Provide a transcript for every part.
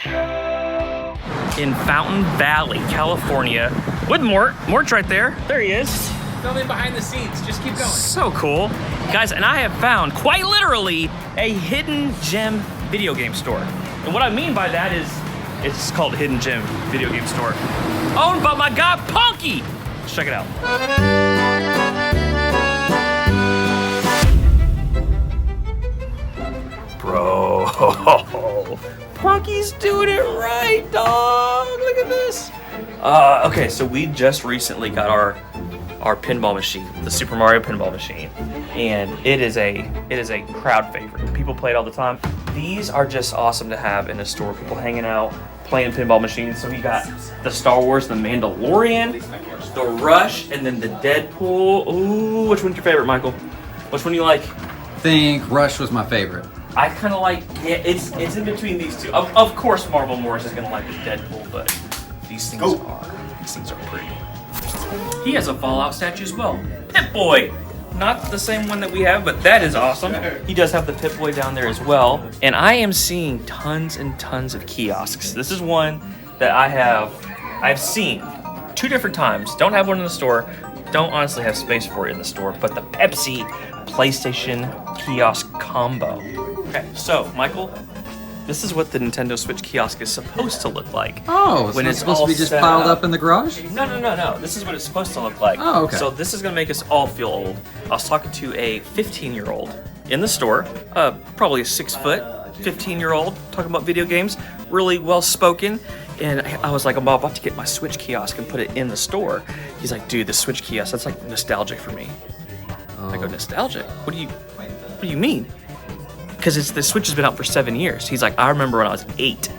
In Fountain Valley, California, with Mort. Mort's right there. There he is. Filming behind the scenes. Just keep going. So cool. Guys, and I have found, quite literally, a hidden gem video game store. And what I mean by that is, it's called Hidden Gem Video Game Store. Owned by my guy, Punky. Let's check it out. Bro, Punky's doing it right, dog. Look at this. Okay, so we just recently got our pinball machine, the Super Mario pinball machine, and it is a crowd favorite. People play it all the time. These are just awesome to have in a store. People hanging out, playing pinball machines. So we got the Star Wars, the Mandalorian, the Rush, and then the Deadpool. Ooh, which one's your favorite, Michael? Which one do you like? I think Rush was my favorite. I kind of like, yeah, it's in between these two. Of course, Marvel Morris is gonna like the Deadpool, but these things are pretty. He has a Fallout statue as well. Pip-Boy! Not the same one that we have, but that is awesome. He does have the Pip-Boy down there as well. And I am seeing tons and tons of kiosks. This is one that I've seen 2 different times. Don't have one in the store. Don't honestly have space for it in the store, but the Pepsi PlayStation kiosk combo. Okay, so Michael, this is what the Nintendo Switch kiosk is supposed to look like. Oh, when it's supposed to be just piled up in the garage? No. This is what it's supposed to look like. Oh, okay. So this is gonna make us all feel old. I was talking to a 15-year-old in the store, probably a 6-foot 15-year-old, talking about video games, really well-spoken. And I was like, I'm about to get my Switch kiosk and put it in the store. He's like, dude, the Switch kiosk, that's like nostalgic for me. I go, nostalgic? What do you mean? Because the Switch has been out for 7 years. He's like, I remember when I was 8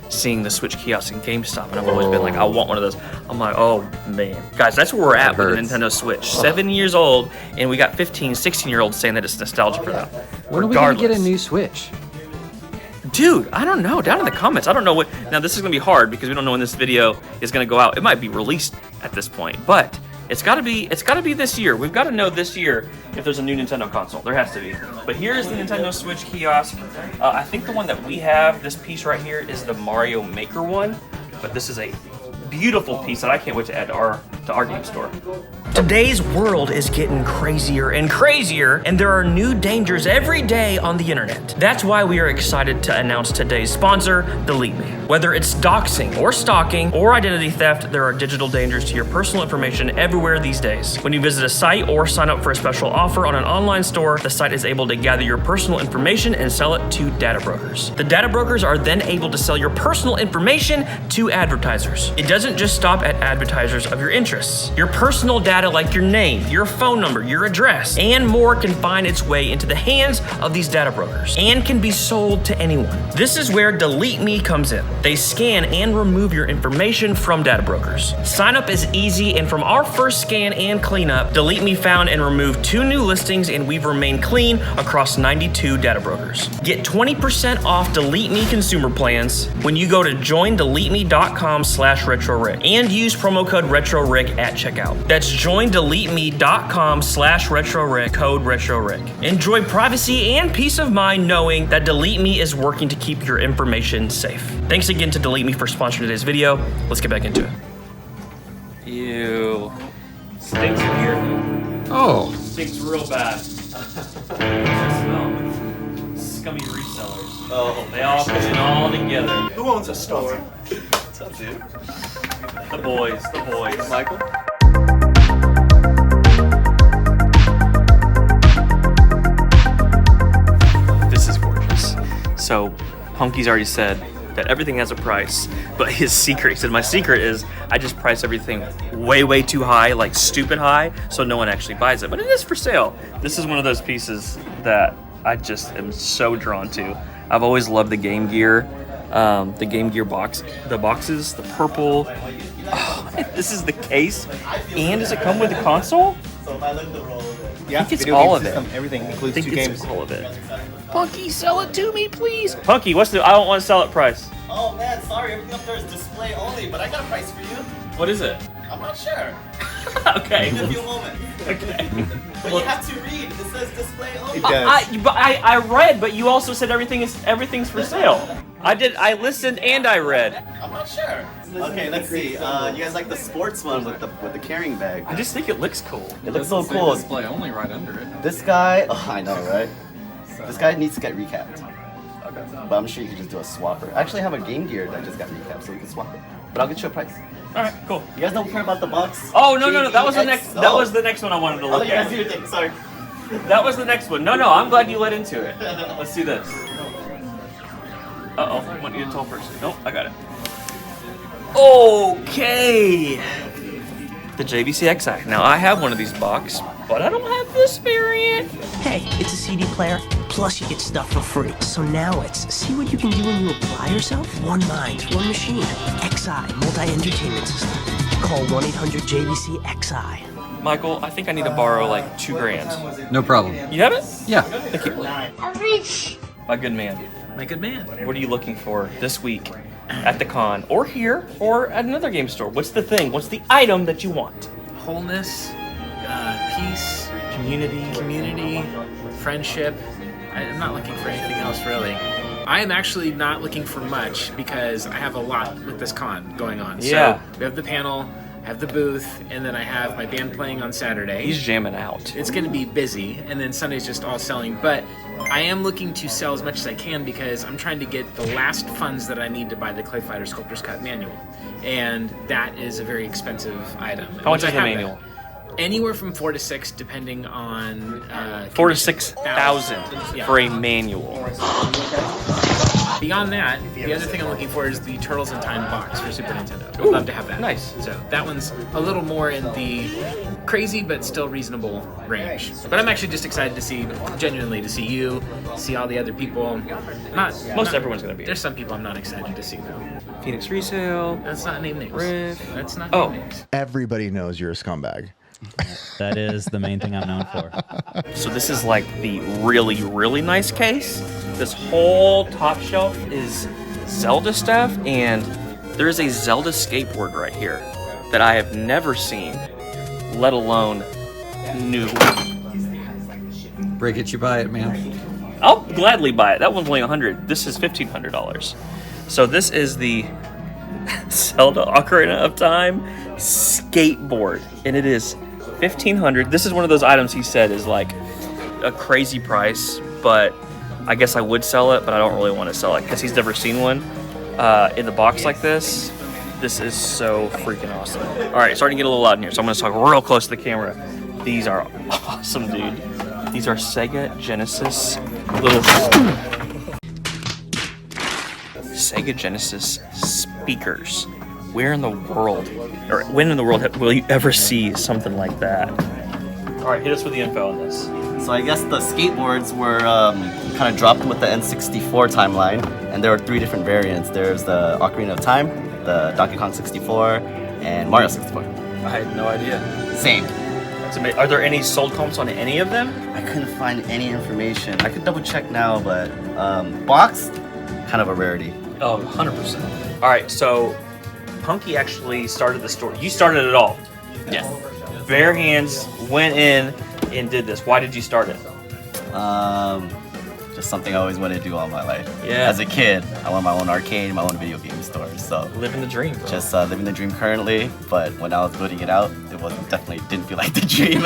seeing the Switch kiosk in GameStop, and I've always been like, I want one of those. I'm like, oh man. Guys, that's where we're at with the Nintendo Switch. 7 years old, and we got 15, 16-year-olds saying that it's nostalgic for them. When are we gonna get a new Switch? Dude, I don't know. Down in the comments. I don't know what. Now, this is going to be hard because we don't know when this video is going to go out. It might be released at this point, but it's got to be this year. We've got to know this year if there's a new Nintendo console. There has to be. But here's the Nintendo Switch kiosk. I think the one that we have, this piece right here, is the Mario Maker one. But this is a beautiful piece that I can't wait to add to our game store. Today's world is getting crazier and crazier, and there are new dangers every day on the internet. That's why we are excited to announce today's sponsor, Delete Me. Whether it's doxing or stalking or identity theft, there are digital dangers to your personal information everywhere these days. When you visit a site or sign up for a special offer on an online store, the site is able to gather your personal information and sell it to data brokers. The data brokers are then able to sell your personal information to advertisers. It doesn't just stop at advertisers of your interests. Your personal data like your name, your phone number, your address, and more can find its way into the hands of these data brokers and can be sold to anyone. This is where Delete Me comes in. They scan and remove your information from data brokers. Sign up is easy, and from our first scan and cleanup, Delete Me found and removed 2 new listings, and we've remained clean across 92 data brokers. Get 20% off Delete Me consumer plans when you go to joindeleteme.com/RetroRick and use promo code RetroRick at checkout. That's joindeleteme.com/RetroRick, code RetroRick. Enjoy privacy and peace of mind knowing that Delete Me is working to keep your information safe. Thanks again to Delete Me for sponsoring today's video. Let's get back into it. Ew. Stinks in here. Oh. Stinks real bad. Scummy resellers. Oh. They all put it all together. Who owns a store? What's up, dude? The boys. Michael? This is gorgeous. So, Punky's already said that everything has a price, but he said, my secret is I just price everything way too high, like stupid high, so no one actually buys it. But it is for sale. This is one of those pieces that I just am so drawn to. I've always loved the Game Gear, the Game Gear box, the boxes, the purple. Oh, this is the case. And does it come with the console? So if I look at the roll of it. I think it's all of it. Everything includes I think 2 it's games. all of it. Punky, sell it to me, please. Punky, I don't want to sell it price. Oh man, sorry, everything up there is display only, but I got a price for you. What is it? I'm not sure. Okay. In a few moments. Okay. But you have to read. It says display only. I read, but you also said everything's for sale. I listened and I read. I'm not sure. Okay, let's see. You guys like the sports one with the carrying bag? I just think it looks cool. It looks so cool. Display only right under it. This guy, oh, I know, right? This guy needs to get recapped. But I'm sure you can just do a swapper. I actually have a Game Gear that just got recapped, so we can swap it. But I'll get you a price. All right, cool. You guys don't care about the box? Oh no, that was the next. That was the next one I wanted to Oh, look you guys at. do your thing. Sorry. That was the next one. No, I'm glad you led into it. Let's do this. I want you to tell first. Nope, I got it. Okay. The JVC XI. Now I have one of these box, but I don't have this variant. Hey, it's a CD player, plus you get stuff for free. So now it's see what you can do when you apply yourself? One mind, one machine. XI, multi-entertainment system. Call 1-800-JVC-XI. Michael, I think I need to borrow like $2,000. No problem. You have it? Yeah. Thank you. My good man. My good man. What are you looking for this week at the con, or here, or at another game store? What's the thing? What's the item that you want? Wholeness, peace, community, friendship. I'm not looking for anything else really. I am actually not looking for much because I have a lot with this con going on. Yeah. So we have the panel, I have the booth, and then I have my band playing on Saturday. He's jamming out. It's going to be busy, and then Sunday's just all selling. But I am looking to sell as much as I can because I'm trying to get the last funds that I need to buy the Clay Fighter Sculptor's Cut manual. And that is a very expensive item. How much is the manual? Anywhere from 4 to 6, depending on 4 to 6,000 Yeah. for a manual. Beyond that, the other thing I'm looking for is the Turtles in Time box for Super Nintendo. I'd love to have that. Nice. So that one's a little more in the crazy but still reasonable range. But I'm actually just excited to see, genuinely, to see you, see all the other people. Most everyone's gonna be. There's some people I'm not excited to see though. Phoenix Resale. That's not name names. Riff. That's not Oh. name names. Everybody knows you're a scumbag. That is the main thing I'm known for. So this is like the really, really nice case. This whole top shelf is Zelda stuff, and there is a Zelda skateboard right here that I have never seen, let alone new. Break it, you buy it, man. I'll gladly buy it. That one's only $100. This is $1,500. So this is the Zelda Ocarina of Time skateboard, and it is $1,500. This is one of those items he said is like a crazy price, but I guess I would sell it, but I don't really want to sell it because he's never seen one in the box like this. This is so freaking awesome. All right, starting to get a little loud in here, so I'm going to talk real close to the camera. These are awesome, dude. These are Sega Genesis Sega Genesis speakers. Where in the world, or when in the world will you ever see something like that? All right, hit us with the info on this. So I guess the skateboards were kind of dropped with the N64 timeline, and there were 3 different variants. There's the Ocarina of Time, the Donkey Kong 64, and Mario 64. I had no idea. Same. That's amazing. Are there any sold comps on any of them? I couldn't find any information. I could double check now, but box, kind of a rarity. Oh, 100%. All right, so Punky actually started the store. You started it all. Yes. Bare hands went in and did this. Why did you start it? Just something I always wanted to do all my life. Yeah. As a kid, I wanted my own arcade, my own video game store. So Living the dream, bro. just living the dream currently. But when I was building it out, it was definitely didn't feel like the dream.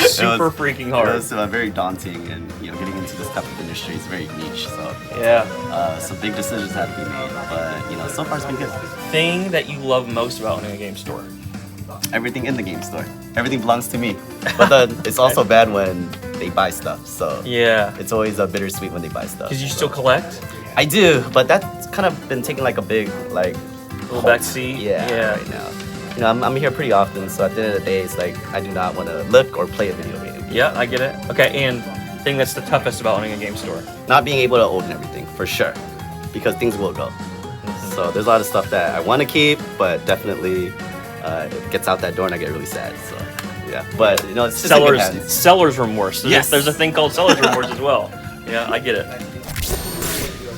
Super freaking hard. It was very daunting, and getting into this type of industry is very niche. So Yeah. some big decisions had to be made. But so far it's been good. Thing that you love most about owning a game store? Everything in the game store. Everything belongs to me. But then it's also bad when they buy stuff. So Yeah. it's always bittersweet when they buy stuff. Because you still collect? I do, but that's kind of been taking like a big Little back seat? Yeah. Right now. I'm here pretty often, so at the end of the day, it's like I do not want to look or play a video game. Yeah, I get it. Okay, and thing that's the toughest about owning a game store? Not being able to own everything, for sure, because things will go. So there's a lot of stuff that I want to keep, but definitely it gets out that door and I get really sad. So yeah, but it's just in good hands. Seller's remorse. Yes. There's a thing called seller's remorse as well. Yeah, I get it.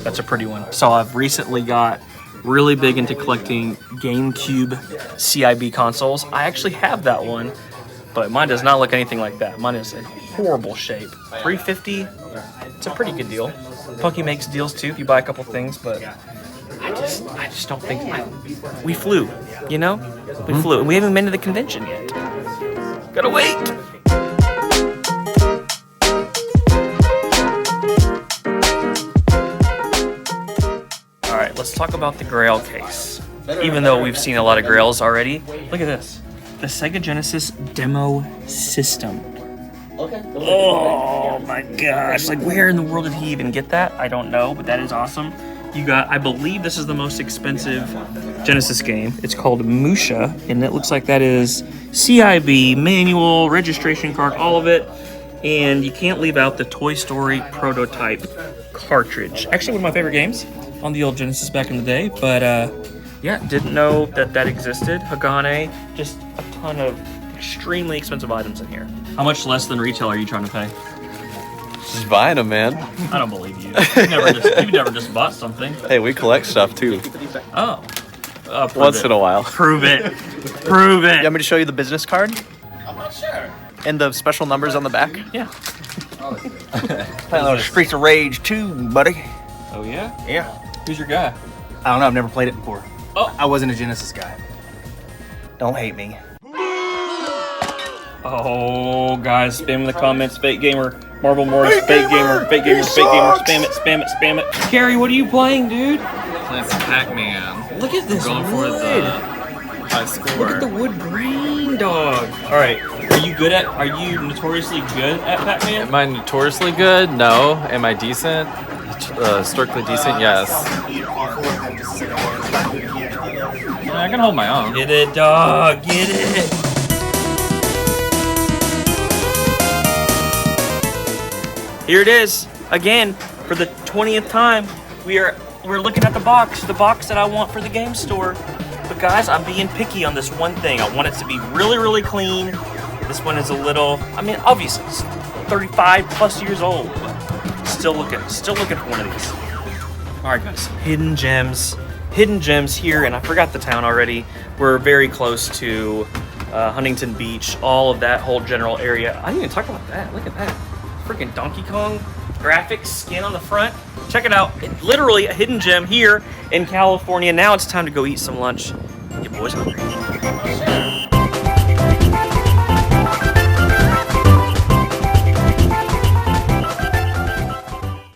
That's a pretty one. So I've recently got really big into collecting GameCube CIB consoles. I actually have that one, but mine does not look anything like that. Mine is in horrible shape. $350, it's a pretty good deal. Punky makes deals too if you buy a couple things, but I just don't think we flew, you know? We flew, and we haven't been to the convention yet. Gotta wait. All right, let's talk about the Grail case. Even though we've seen a lot of Grails already, look at this. The Sega Genesis demo system. Oh my gosh, like where in the world did he even get that? I don't know, but that is awesome. You got, I believe this is the most expensive Genesis game. It's called Musha, and it looks like that is CIB, manual, registration card, all of it. And you can't leave out the Toy Story prototype cartridge. Actually, one of my favorite games on the old Genesis back in the day, but yeah, didn't know that existed. Hagane, just a ton of extremely expensive items in here. How much less than retail are you trying to pay? Just buying them, man. I don't believe you. You've never just bought something. Hey, we collect stuff too. Oh. Once in a while. Prove it. Prove it. You want me to show you the business card? I'm not sure. And the special numbers on the back? Yeah. Playing a little Streets of Rage 2, buddy. Oh, yeah? Yeah. Who's your guy? I don't know, I've never played it before. Oh. I wasn't a Genesis guy. Don't hate me. Oh, guys, spam in the comments. Fake gamer. Marble Morris. Fake gamer. Fake gamer. Fake gamer. Spam it. Spam it. Spam it. Gary, what are you playing, dude? Playing some Pac-Man. Look at this Going for wood. the high score. Look at the wood grain, dog. All right. Are you notoriously good at Pac-Man? Am I notoriously good? No. Am I decent? Strictly decent? Yes. I can hold my own. Get it, dog. Get it. Here it is again for the 20th time. We're looking at the box that I want for the game store. But guys, I'm being picky on this one thing. I want it to be really, really clean. This one is a little, I mean, obviously it's 35 plus years old, but still looking for one of these. All right, guys, hidden gems here, and I forgot the town already. We're very close to Huntington Beach, all of that whole general area. I didn't even talk about that. Look at that. Freaking Donkey Kong graphics skin on the front. Check it out. It's literally a hidden gem here in California. Now it's time to go eat some lunch. Get boys hungry.